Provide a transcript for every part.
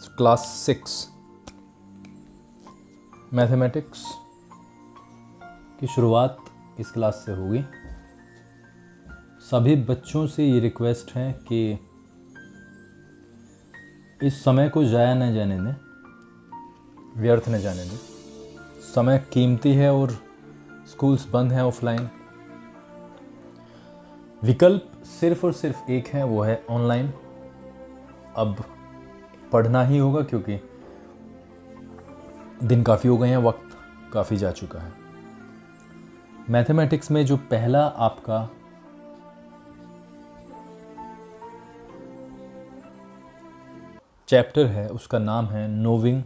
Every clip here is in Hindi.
क्लास 6 मैथमेटिक्स की शुरुआत इस क्लास से होगी। सभी बच्चों से ये रिक्वेस्ट है कि इस समय को ज़ाया न जाने दें, व्यर्थ न जाने दें। समय कीमती है और स्कूल्स बंद हैं ऑफलाइन। विकल्प सिर्फ और सिर्फ एक है, वो है ऑनलाइन। अब पढ़ना ही होगा क्योंकि दिन काफ़ी हो गए हैं, वक्त काफ़ी जा चुका है। मैथमेटिक्स में जो पहला आपका चैप्टर है उसका नाम है नोविंग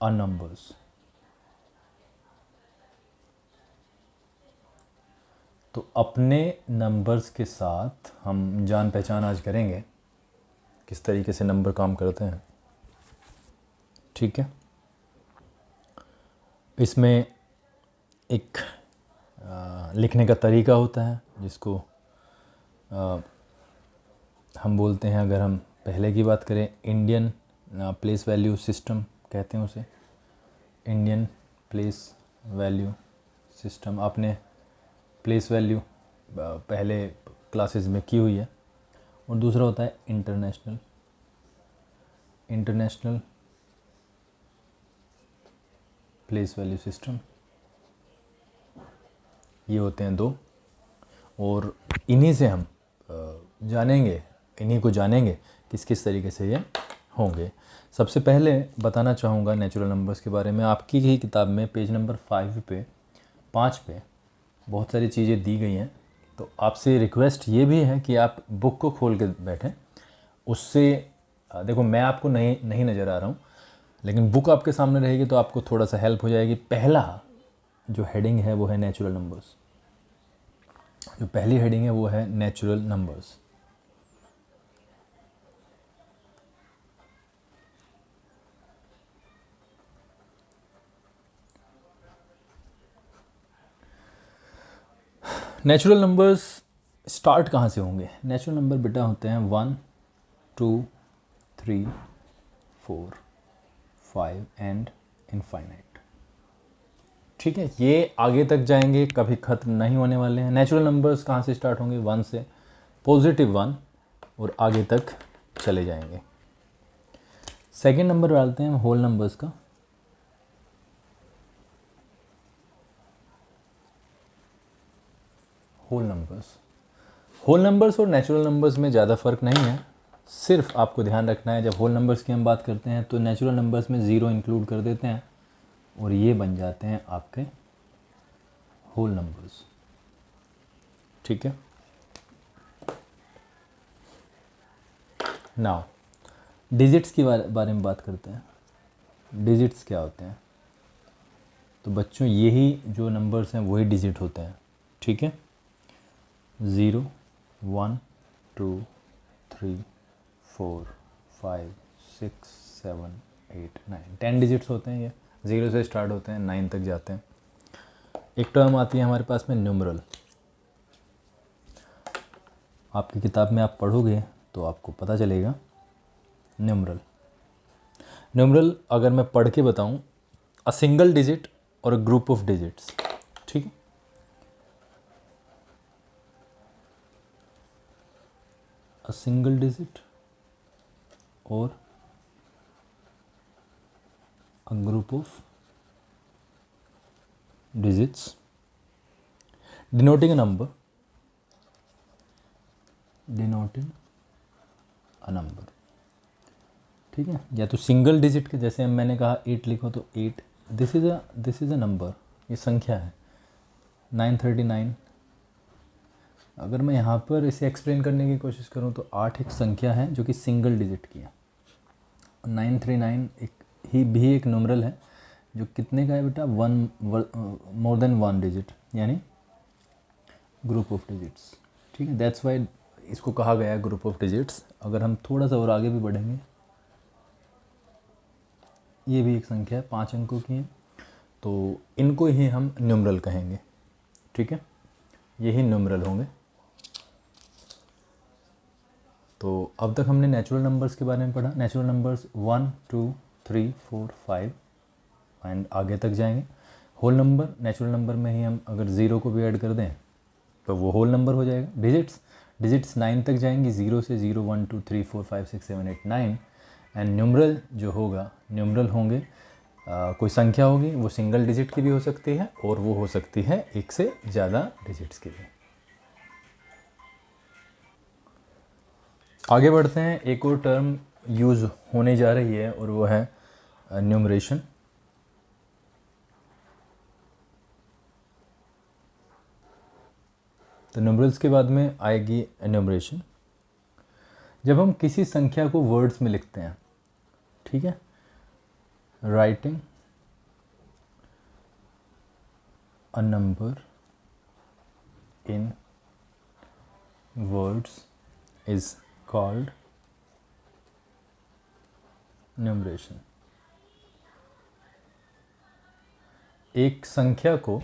अ नंबर्स। तो अपने नंबर्स के साथ हम जान पहचान आज करेंगे, किस तरीके से नंबर काम करते हैं। ठीक है, इसमें एक लिखने का तरीका होता है जिसको हम बोलते हैं, अगर हम पहले की बात करें, इंडियन प्लेस वैल्यू सिस्टम कहते हैं उसे। इंडियन प्लेस वैल्यू सिस्टम, आपने प्लेस वैल्यू पहले क्लासेस में की हुई है। और दूसरा होता है इंटरनेशनल प्लेस वैल्यू सिस्टम। ये होते हैं दो, और इन्हीं से हम इन्हीं को जानेंगे किस किस तरीके से ये होंगे। सबसे पहले बताना चाहूँगा नेचुरल नंबर्स के बारे में। आपकी ही किताब में पेज नंबर 5 पे बहुत सारी चीज़ें दी गई हैं। तो आपसे रिक्वेस्ट ये भी है कि आप बुक को खोल के बैठें। उससे देखो, मैं आपको नहीं नज़र आ रहा हूँ, लेकिन बुक आपके सामने रहेगी तो आपको थोड़ा सा हेल्प हो जाएगी। पहला जो हेडिंग है वो है नेचुरल नंबर्स। जो पहली हेडिंग है वो है natural numbers. Natural numbers start कहाँ से होंगे? नेचुरल नंबर बेटा होते हैं 1, 2, 3, 4, 5 एंड इनफाइनाइट। ठीक है, ये आगे तक जाएंगे, कभी ख़त्म नहीं होने वाले हैं। नेचुरल नंबर्स कहाँ से स्टार्ट होंगे? 1 से, +1, और आगे तक चले जाएंगे। सेकेंड नंबर डालते हैं हम होल नंबर्स का। होल नंबर्स और नेचुरल नंबर्स में ज़्यादा फ़र्क नहीं है। सिर्फ आपको ध्यान रखना है, जब होल नंबर्स की हम बात करते हैं तो नेचुरल नंबर्स में 0 इंक्लूड कर देते हैं और ये बन जाते हैं आपके होल नंबर्स। ठीक है, नाउ डिजिट्स के बारे में बात करते हैं। डिजिट्स क्या होते हैं? तो बच्चों, यही जो नंबर्स हैं वही डिजिट होते हैं। ठीक है, 0, 1, 2, 3, 4, 5, 6, 7, 8, 9, 10 डिजिट्स होते हैं। ये 0 से स्टार्ट होते हैं, 9 तक जाते हैं। एक टर्म आती है हमारे पास में न्यूमरल। आपकी किताब में आप पढ़ोगे तो आपको पता चलेगा। न्यूमरल अगर मैं पढ़ के बताऊं, अ सिंगल डिजिट और अ ग्रुप ऑफ डिजिट्स। ठीक है, अ सिंगल डिजिट और a group of digits denoting a number, ठीक है। या तो सिंगल डिजिट के, जैसे मैंने कहा 8 लिखो तो 8, दिस इज़ अ नंबर, ये संख्या है। 939, अगर मैं यहाँ पर इसे एक्सप्लेन करने की कोशिश करूँ तो 8 एक संख्या है जो कि सिंगल डिजिट की है। 939 भी एक न्यूमरल है जो कितने का है बेटा? मोर देन 1 डिजिट, यानी ग्रुप ऑफ डिजिट्स। ठीक है, दैट्स वाई इसको कहा गया है ग्रुप ऑफ डिजिट्स। अगर हम थोड़ा सा और आगे भी बढ़ेंगे, ये भी एक संख्या है, 5 अंकों की है, तो इनको ही हम न्यूमरल कहेंगे। ठीक है, यही न्यूमरल होंगे। तो अब तक हमने नेचुरल नंबर्स के बारे में पढ़ा। नेचुरल नंबर्स 1 2 3 4 5 एंड आगे तक जाएंगे। होल नंबर, नेचुरल नंबर में ही हम अगर ज़ीरो को भी ऐड कर दें तो वो होल नंबर हो जाएगा। डिजिट्स 9 तक जाएंगी, 0 से 0 1 2 3 4 5 6 7 8 9 एंड न्यूमरल जो होगा, न्यूमरल होंगे कोई संख्या होगी, वो सिंगल डिजिट की भी हो सकती है और वो हो सकती है एक से ज़्यादा डिजिट्स की भी। आगे बढ़ते हैं। एक और टर्म यूज़ होने जा रही है और वो है न्यूमरेशन। तो न्यूमरल्स के बाद में आएगी एन्यूमरेशन। जब हम किसी संख्या को वर्ड्स में लिखते हैं, ठीक है, writing a number in words is called numeration. एक संख्या को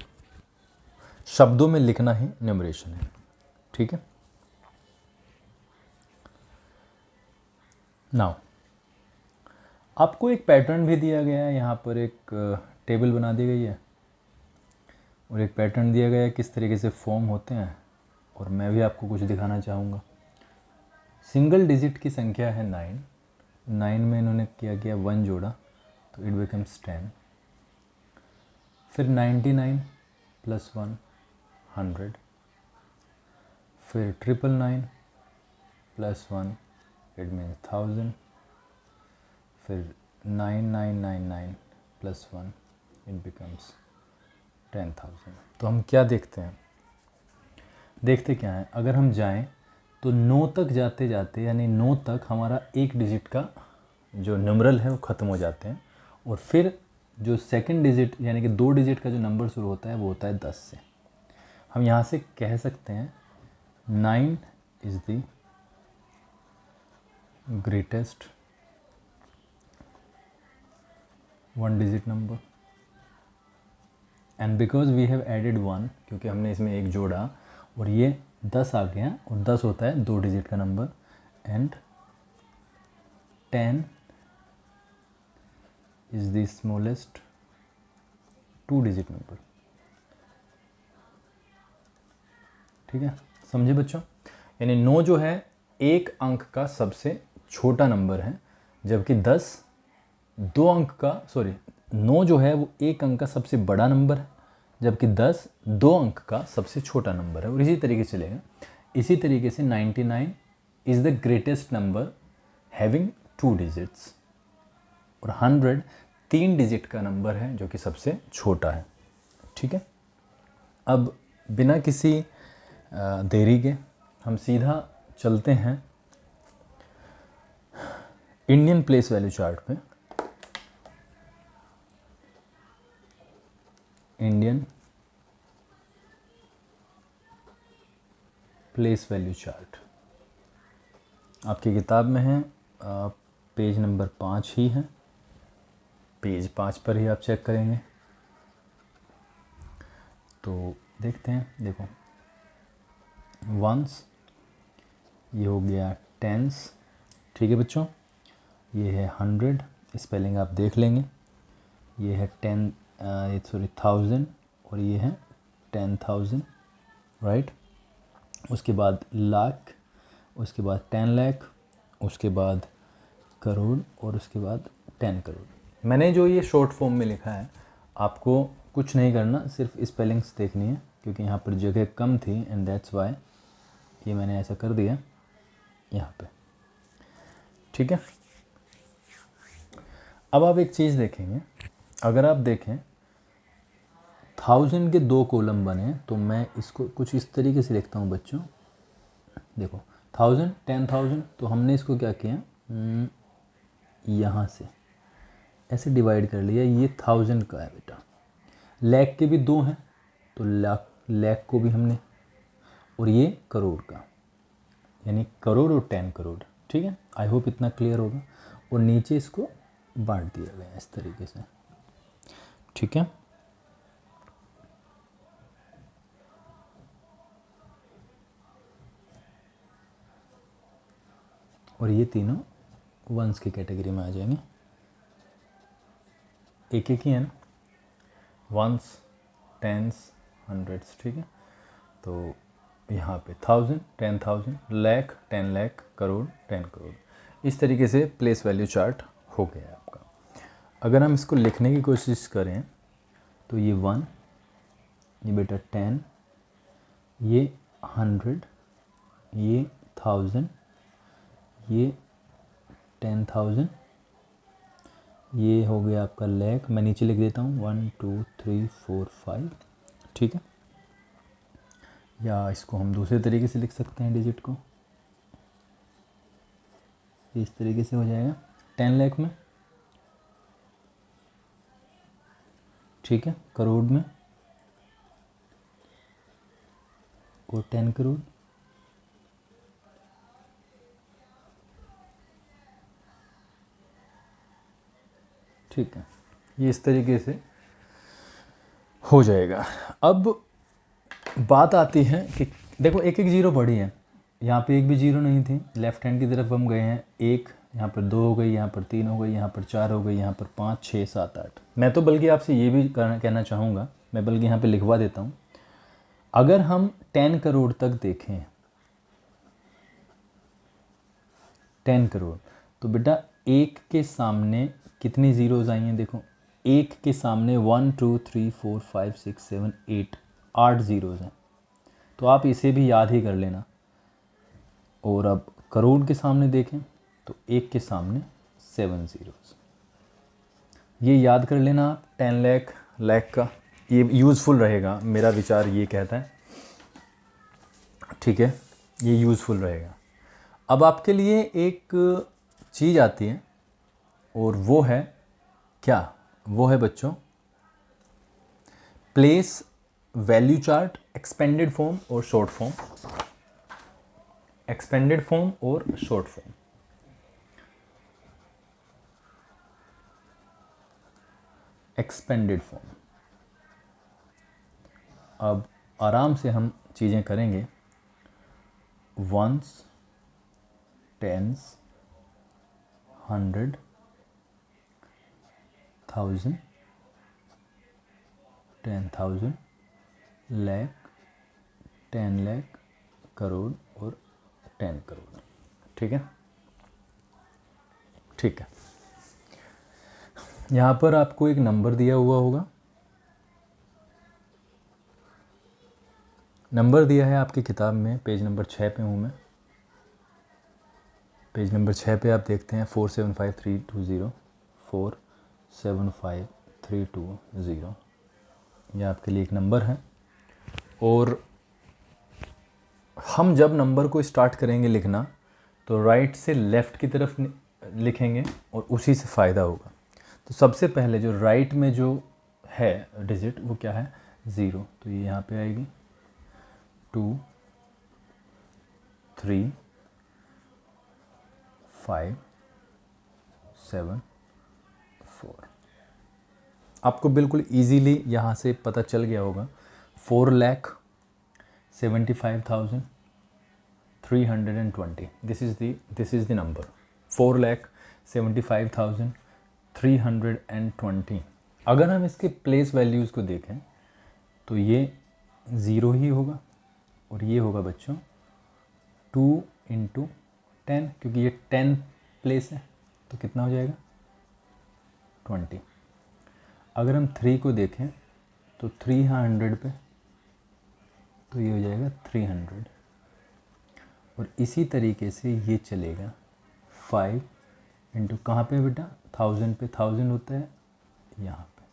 शब्दों में लिखना ही न्यूमरेशन है, ठीक है। नाउ आपको एक पैटर्न भी दिया गया है, यहाँ पर एक टेबल बना दी गई है और एक पैटर्न दिया गया है किस तरीके से फॉर्म होते हैं, और मैं भी आपको कुछ दिखाना चाहूँगा। सिंगल डिजिट की संख्या है 9 में इन्होंने किया 1 जोड़ा तो इट बिकम्स 10। फिर 99 + 1 100, फिर 999 + 1 इट मीन्स 1000, फिर 9999 + 1 इट बिकम्स 10,000। तो हम क्या देखते हैं, देखते क्या हैं, अगर हम जाएं तो 9 तक जाते जाते, यानी 9 तक हमारा एक डिजिट का जो न्यूमरल है वो ख़त्म हो जाते हैं, और फिर जो सेकंड डिजिट यानी कि 2 डिजिट का जो नंबर शुरू होता है वो होता है 10 से। हम यहाँ से कह सकते हैं 9 is the greatest 1 digit number and because we have added 1, क्योंकि हमने इसमें एक जोड़ा और ये 10 आ गया, और 10 होता है 2 डिजिट का number, and 10 is the smallest 2 digit number. ठीक है, समझे बच्चों। यानी 9 जो है एक अंक का सबसे छोटा नंबर है, जबकि 10 2 अंक का, 9 जो है वो एक अंक का सबसे बड़ा नंबर है, जबकि 10 2 अंक का सबसे छोटा नंबर है, और इसी तरीके से चलेगा। इसी तरीके से 99 is the greatest number having 2 digits, और 100 3 डिजिट का नंबर है जो कि सबसे छोटा है। ठीक है, अब बिना किसी देरी के हम सीधा चलते हैं इंडियन प्लेस वैल्यू चार्ट पे। इंडियन प्लेस वैल्यू चार्ट आपकी किताब में है, पेज नंबर 5 ही है, पेज 5 पर ही आप चेक करेंगे। तो देखते हैं, देखो वंस, ये हो गया टेंस, ठीक है बच्चों, ये है 100, स्पेलिंग आप देख लेंगे, ये है 1000 और ये है 10,000, राइट। उसके बाद लाख, उसके बाद 10 लाख, उसके बाद करोड़, और उसके बाद 10 करोड़। मैंने जो ये शॉर्ट फॉर्म में लिखा है, आपको कुछ नहीं करना, सिर्फ स्पेलिंग्स देखनी है, क्योंकि यहाँ पर जगह कम थी एंड दैट्स वाई ये मैंने ऐसा कर दिया यहाँ पे। ठीक है, अब आप एक चीज़ देखेंगे, अगर आप देखें 1000 के 2 कॉलम बने, तो मैं इसको कुछ इस तरीके से लिखता हूँ बच्चों। देखो 1000 10,000, तो हमने इसको क्या किया, यहाँ से ऐसे डिवाइड कर लिया, ये 1000 का है बेटा। लाख के भी 2 हैं, तो लाख को भी हमने, और ये करोड़ का, यानी करोड़ और 10 करोड़। ठीक है, आई होप इतना क्लियर होगा। और नीचे इसको बांट दिया गया इस तरीके से। ठीक है, और ये तीनों वंस की कैटेगरी में आ जाएंगे। एक एक ही है ना, वंस, टेंस, हंड्रेड्स, ठीक है। तो यहाँ पे 1000, 10,000, लाख, 10 लाख, करोड़, 10 करोड़। इस तरीके से प्लेस वैल्यू चार्ट हो गया है आपका। अगर हम इसको लिखने की कोशिश करें तो ये 1, ये बेटा 10, ये 100, ये 1000, ये 10,000, ये हो गया आपका लाख। मैं नीचे लिख देता हूँ 1 2 3 4 5, ठीक है। या इसको हम दूसरे तरीके से लिख सकते हैं डिजिट को, इस तरीके से हो जाएगा 10 लाख में, ठीक है, करोड़ में और 10 करोड़, ठीक है। ये इस तरीके से हो जाएगा। अब बात आती है कि देखो एक एक जीरो बढ़ी है, यहाँ पे एक भी जीरो नहीं थी, लेफ्ट हैंड की तरफ हम गए हैं, एक यहाँ पर 2 हो गई, यहाँ पर 3 हो गई, यहाँ पर 4 हो गई, यहाँ पर 5 6 7 8। मैं तो बल्कि आपसे ये भी कहना चाहूँगा, मैं बल्कि यहाँ पे लिखवा देता हूँ, अगर हम 10 करोड़ तक देखें, 10 करोड़, तो बेटा एक के सामने कितनी ज़ीरोज़ आई हैं, देखो एक के सामने 1 2 3 4 5 6 7 8, 8 ज़ीरोज़ हैं। तो आप इसे भी याद ही कर लेना। और अब करोड़ के सामने देखें तो एक के सामने 7 ज़ीरोज़, ये याद कर लेना आप। 10 लाख, लाख का ये यूज़फुल रहेगा, मेरा विचार ये कहता है, ठीक है, ये यूज़फुल रहेगा। अब आपके लिए एक चीज़ आती है और वो है क्या, वो है बच्चों place value chart, expanded form और शॉर्ट फॉर्म, एक्सपेंडेड फॉर्म और शॉर्ट फॉर्म। एक्सपेंडेड फॉर्म, अब आराम से हम चीज़ें करेंगे। वंस, टेंस, 100, 1000, 10,000, लाख, 10 लाख, करोड़ और 10 करोड़, ठीक है, ठीक है। यहाँ पर आपको एक नंबर दिया हुआ होगा, नंबर दिया है आपकी किताब में, पेज नंबर 6 पे हूँ मैं, पेज नंबर 6 पे आप देखते हैं 475320, 475320, ये आपके लिए एक नंबर है। और हम जब नंबर को स्टार्ट करेंगे लिखना तो राइट से लेफ़्ट की तरफ लिखेंगे और उसी से फ़ायदा होगा। तो सबसे पहले जो राइट में जो है डिजिट वो क्या है, 0, तो ये यहाँ पे आएगी 2 3 5 7 4। आपको बिल्कुल इजीली यहाँ से पता चल गया होगा 4,75,320, दिस इज़ द नंबर 4,75,320। अगर हम इसके प्लेस वैल्यूज़ को देखें तो ये 0 ही होगा और ये होगा बच्चों 2 × 10, क्योंकि ये 10 प्लेस है तो कितना हो जाएगा 20। अगर हम 3 को देखें तो 3 है 100 पे तो ये हो जाएगा 300। और इसी तरीके से ये चलेगा 5 × कहाँ पे बेटा 1000 पे, 1000 होता है यहाँ पे,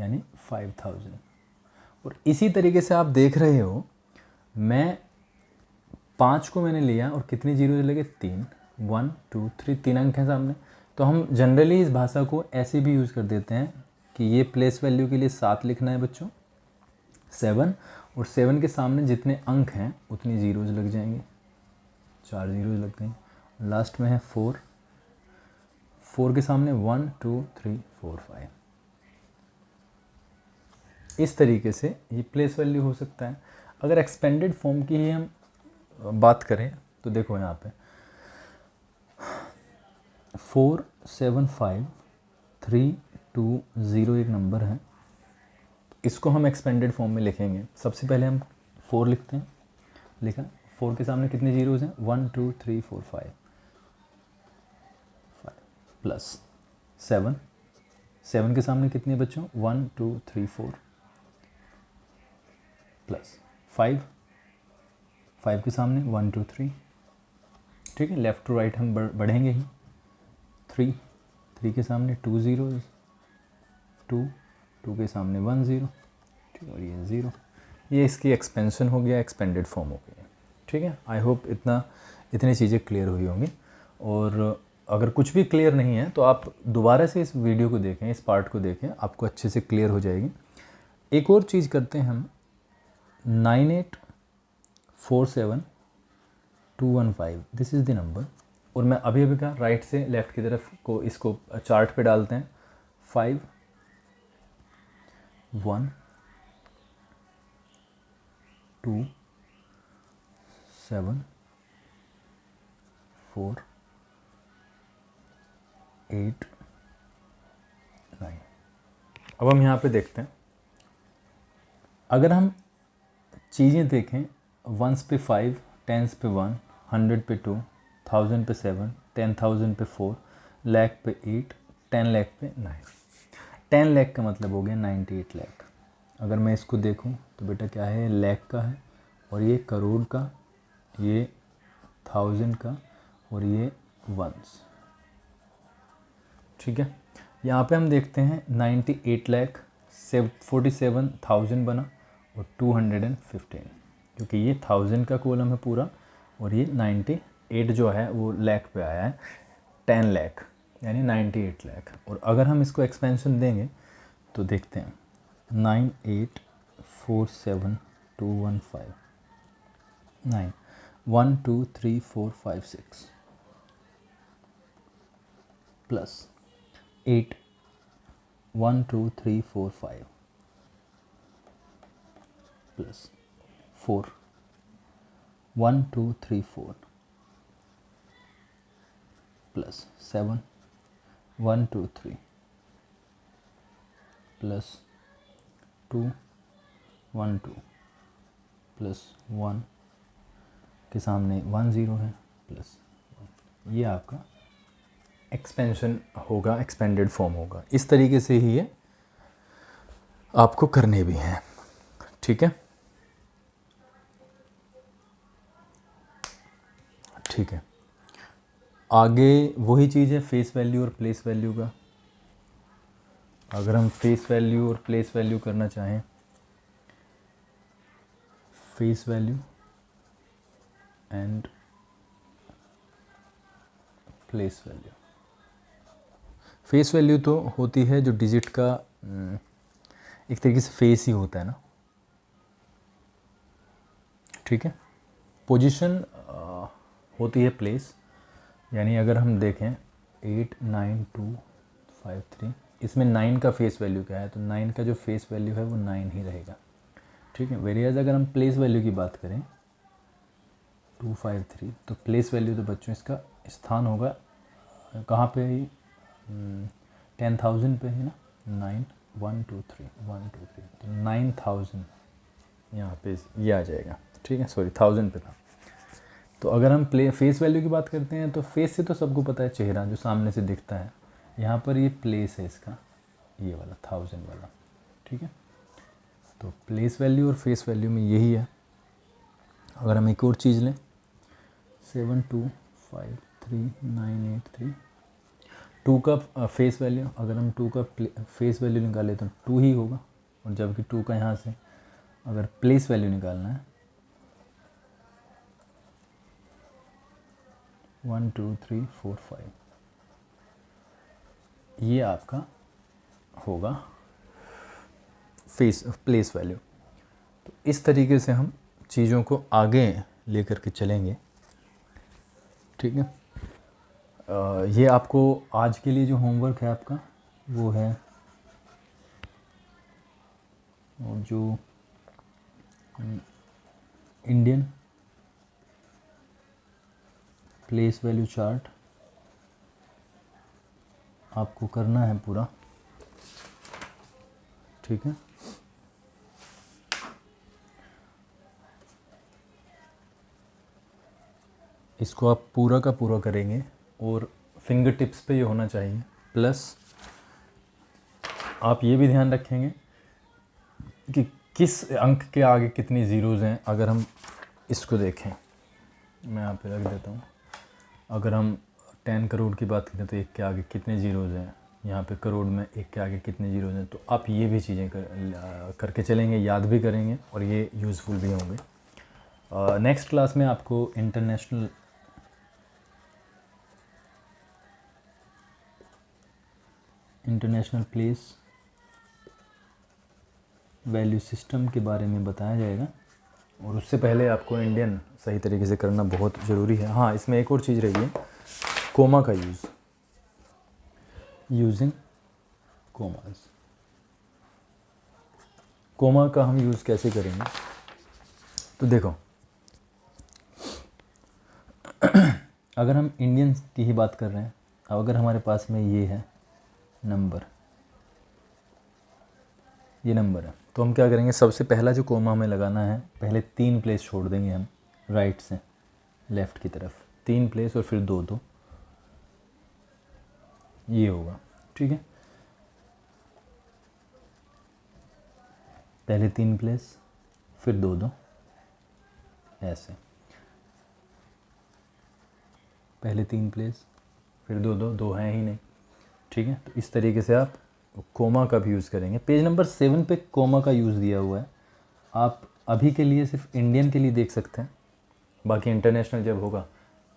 यानी 5000। और इसी तरीके से आप देख रहे हो, मैं 5 को मैंने लिया और कितनी जीरो लगे 3, 1 2 3, 3 अंक हैं सामने। तो हम जनरली इस भाषा को ऐसे भी यूज़ कर देते हैं कि ये प्लेस वैल्यू के लिए 7 लिखना है बच्चों, 7, और 7 के सामने जितने अंक हैं उतनी ज़ीरोज़ लग जाएंगे, 4 ज़ीरोज़ लग गई। लास्ट में है 4, 4 के सामने 1 2 3 4 5। इस तरीके से ये प्लेस वैल्यू हो सकता है। अगर एक्सपेंडेड फॉर्म की ही हम बात करें तो देखो यहाँ पे 475320 एक नंबर है, इसको हम एक्सपेंडेड फॉर्म में लिखेंगे। सबसे पहले हम 4 लिखते हैं, लिखा। 4 के सामने कितने जीरोज़ हैं? 1 2 3 4 5 प्लस 7, 7 के सामने कितने बच्चों? 1 2 3 4 प्लस 5, 5 के सामने 1 2 3। ठीक है, लेफ़्ट टू राइट हम बढ़ेंगे ही। 3, 3 के सामने 2 ज़ीरोज़, 2, 2 के सामने 1 ज़ीरो, ठीक है, और ये 0। ये इसकी एक्सपेंशन हो गया, एक्सपेंडेड फॉर्म हो गया। ठीक है, आई होप इतनी चीज़ें क्लियर हुई होंगी। और अगर कुछ भी क्लियर नहीं है तो आप दोबारा से इस वीडियो को देखें, इस पार्ट को देखें, आपको अच्छे से क्लियर हो जाएगी। एक और चीज़ करते हैं हम, 9847215, दिस इज़ द नंबर। और मैं अभी अभी का राइट से लेफ़्ट की तरफ को इसको चार्ट पे डालते हैं। 5 1 2 7 4 8 9। अब हम यहाँ पे देखते हैं, अगर हम चीज़ें देखें, वंस पे 5, टेंस पे 1, 100 पे 2, 1000 पे 7, 10,000 पे 4, लाख पे 8, 10 लाख पे 9। 10 लाख का मतलब हो गया 98 लाख। अगर मैं इसको देखूं तो बेटा क्या है? लाख का है, और ये करोड़ का, ये 1000 का, और ये वंस। ठीक है, यहाँ पे हम देखते हैं 98 लाख 47,000 बना और 215, क्योंकि ये 1000 का कॉलम है पूरा, और ये 98 जो है वो लाख पे आया है। 10 लाख यानी 98 लाख। और अगर हम इसको एक्सपेंशन देंगे तो देखते हैं, 9847215, 9 1 2 3 4 5 6 plus 8 1 2 3 4 5 plus 4 1 2 3 4 plus 7 1 2 3 plus 2 1 2 plus 1 के सामने 1 ज़ीरो है, प्लस 1। ये आपका एक्सपेंशन होगा, एक्सपेंडेड फॉर्म होगा। इस तरीके से ही ये आपको करने भी हैं। ठीक है, ठीक है। आगे वही चीज़ है, फेस वैल्यू और प्लेस वैल्यू का। अगर हम फेस वैल्यू और प्लेस वैल्यू करना चाहें, face value and place value. Face value तो होती है जो डिजिट का एक तरीके से फेस ही होता है ना। ठीक है, पोजीशन होती है प्लेस। यानी अगर हम देखें 89253, इसमें 9 का फेस वैल्यू क्या है? तो 9 का जो फेस वैल्यू है वो 9 ही रहेगा। ठीक है, वेरिएज अगर हम प्लेस वैल्यू की बात करें 253, तो प्लेस वैल्यू तो बच्चों इसका स्थान होगा कहाँ पे? 10,000 पे है ना। 9 1 2 3 1 2 3, तो 9000 यहाँ पे ये आ जाएगा। ठीक है, सॉरी 1000 पे था। तो अगर हम फेस वैल्यू की बात करते हैं तो फेस से तो सबको पता है, चेहरा जो सामने से दिखता है। यहाँ पर ये प्लेस है इसका, ये वाला 1000 वाला। ठीक है, तो प्लेस वैल्यू और फेस वैल्यू में यही है। अगर हम एक और चीज़ लें, 7253983, 2 का फेस वैल्यू, अगर हम 2 का फेस वैल्यू निकालें तो 2 ही होगा। और जबकि 2 का यहाँ से अगर प्लेस वैल्यू निकालना है, 1 2 3 4 5, ये आपका होगा प्लेस वैल्यू। तो इस तरीके से हम चीज़ों को आगे लेकर के चलेंगे। ठीक है, ये आपको आज के लिए जो होमवर्क है आपका वो है, और जो इंडियन प्लेस वैल्यू चार्ट आपको करना है पूरा, ठीक है। इसको आप पूरा का पूरा करेंगे और फिंगर टिप्स पे ये होना चाहिए। प्लस आप ये भी ध्यान रखेंगे कि किस अंक के आगे कितनी ज़ीरोज़ हैं। अगर हम इसको देखें, मैं यहाँ पे रख देता हूँ, अगर हम 10 करोड़ की बात करें तो 1 के आगे कितने ज़ीरोज़ हैं, यहाँ पे करोड़ में 1 के आगे कितने ज़ीरोज़ हैं। तो आप ये भी चीज़ें करके चलेंगे, याद भी करेंगे और ये यूज़फुल भी होंगे। नेक्स्ट क्लास में आपको इंटरनेशनल प्लेस वैल्यू सिस्टम के बारे में बताया जाएगा, और उससे पहले आपको इंडियन सही तरीके से करना बहुत ज़रूरी है। हाँ, इसमें एक और चीज़ रही है, कोमा का यूजिंग कोमास। कोमा का हम यूज़ कैसे करेंगे, तो देखो अगर हम इंडियन की ही बात कर रहे हैं, अब अगर हमारे पास में ये है नंबर, ये नंबर है, तो हम क्या करेंगे, सबसे पहला जो कोमा हमें लगाना है, पहले 3 प्लेस छोड़ देंगे हम राइट से लेफ़्ट की तरफ, 3 प्लेस और फिर 2 ये होगा, ठीक है। पहले 3 प्लेस फिर 2 ऐसे, पहले 3 प्लेस फिर 2 हैं ही नहीं, ठीक है। तो इस तरीके से आप कोमा का भी यूज़ करेंगे। पेज नंबर 7 पे कोमा का यूज़ दिया हुआ है, आप अभी के लिए सिर्फ इंडियन के लिए देख सकते हैं, बाकी इंटरनेशनल जब होगा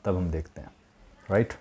तब हम देखते हैं, राइट।